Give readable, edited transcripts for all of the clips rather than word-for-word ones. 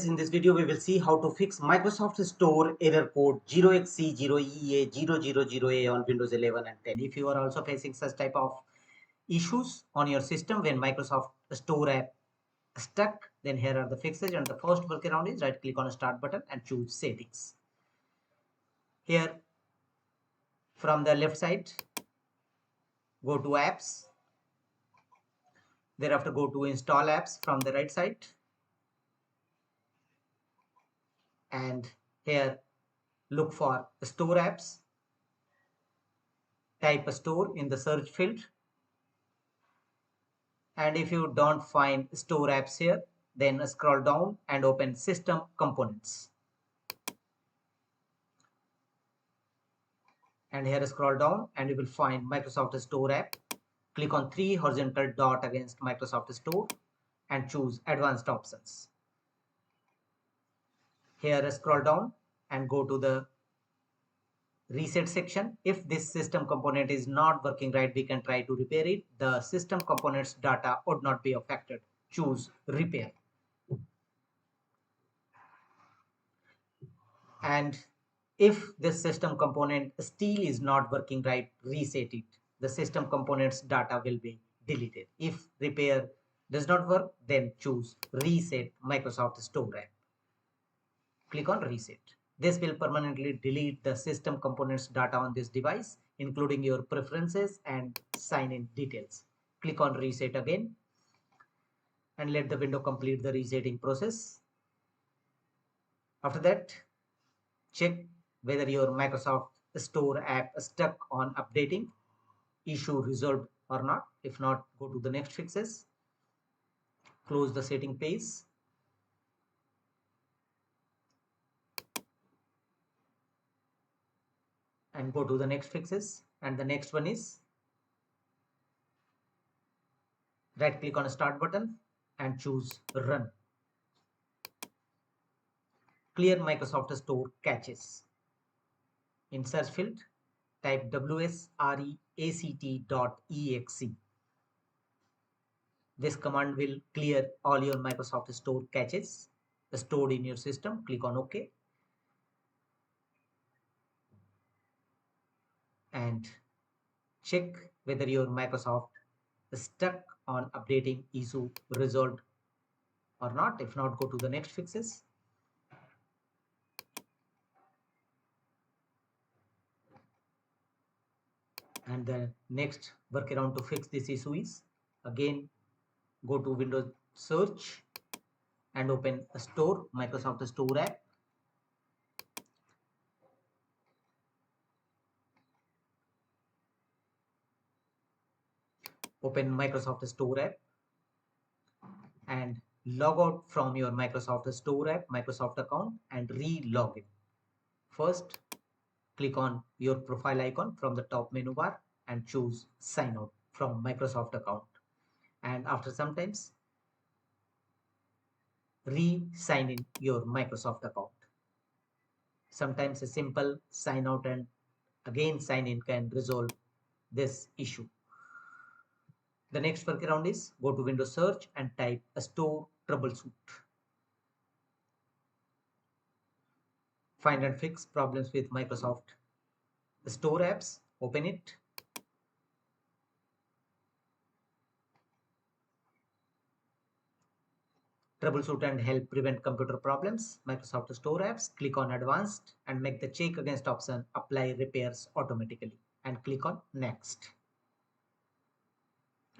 In this video, we will see how to fix Microsoft Store error code 0xC0EA000A on Windows 11 and 10. If you are also facing such type of issues on your system when Microsoft Store app stuck, then here are the fixes. And the first workaround is right click on Start button and choose Settings. Here from the left side, go to Apps. Thereafter, go to Install Apps from the right side. And here look for Store Apps. Type a store in the search field. And if you don't find Store Apps here, then scroll down and open System Components. And here scroll down and you will find Microsoft Store app. Click on 3 horizontal dot against Microsoft Store and choose Advanced Options. Here scroll down and go to the Reset section. If this system component is not working right, we can try to repair it. The system components data would not be affected. Choose Repair. And if this system component still is not working right, reset it. The system components data will be deleted. If repair does not work, then choose Reset Microsoft Store app. Click on Reset. This will permanently delete the system components data on this device, including your preferences and sign-in details. Click on Reset again and let the window complete the resetting process. After that, check whether your Microsoft Store app is stuck on updating, issue resolved or not. If not, go to the next fixes. Close the setting page. And go to the next fixes. And the next one is right click on Start button and choose Run. Clear Microsoft Store caches. In search field, type wsreact.exe. This command will clear all your Microsoft Store caches stored in your system. Click on OK. And check whether your Microsoft is stuck on updating issue resolved or not. If not, go to the next fixes. And the next workaround to fix this issue is again go to Windows Search and open a store, Microsoft Store app. Open Microsoft Store app and log out from your Microsoft Store app, Microsoft account and re-log in. First, click on your profile icon from the top menu bar and choose Sign Out from Microsoft account. And after some times, re-sign in your Microsoft account. Sometimes a simple sign out and again sign in can resolve this issue. The next workaround is go to Windows Search and type a Store Troubleshoot. Find and fix problems with Microsoft Store apps. Open it. Troubleshoot and help prevent computer problems. Microsoft Store apps. Click on Advanced and make the check against option Apply Repairs automatically and click on Next.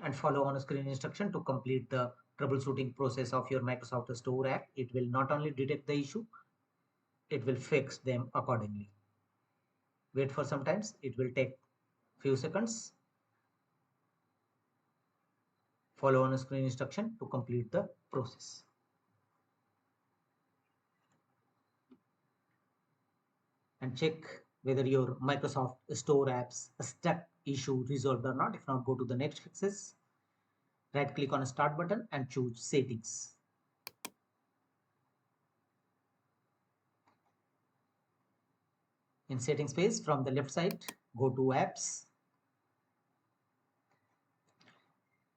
And follow on screen instruction to complete the troubleshooting process of your Microsoft Store app. It will not only detect the issue, it will fix them accordingly. Wait for some times. It will take few seconds. Follow on screen instruction to complete the process. And check whether your Microsoft Store apps stuck issue resolved or not. If not, go to the next fixes. Right click on Start button and choose Settings. In settings page from the left side, go to Apps.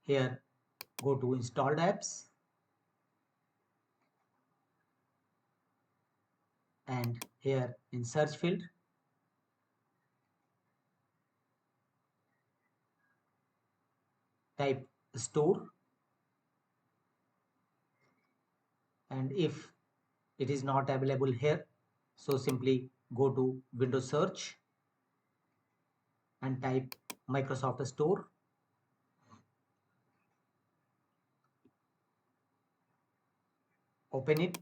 Here, go to Installed Apps. and here in search field type store, and if it is not available here, so simply go to Windows search and type Microsoft Store. Open it.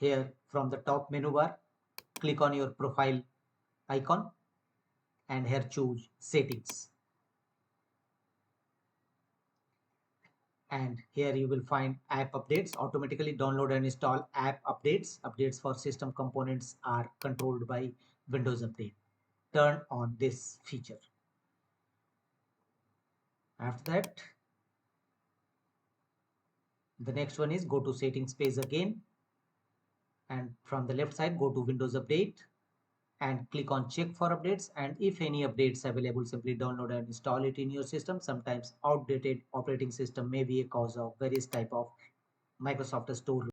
Here from the top menu bar, click on your profile icon and here choose settings. And here you will find app updates. Automatically download and install app updates. Updates for system components are controlled by Windows Update. Turn on this feature. After that, the next one is go to settings page again, and from the left side go to Windows Update and click on check for updates, and if any updates available, simply download and install it in your system. Sometimes outdated operating system may be a cause of various type of Microsoft Store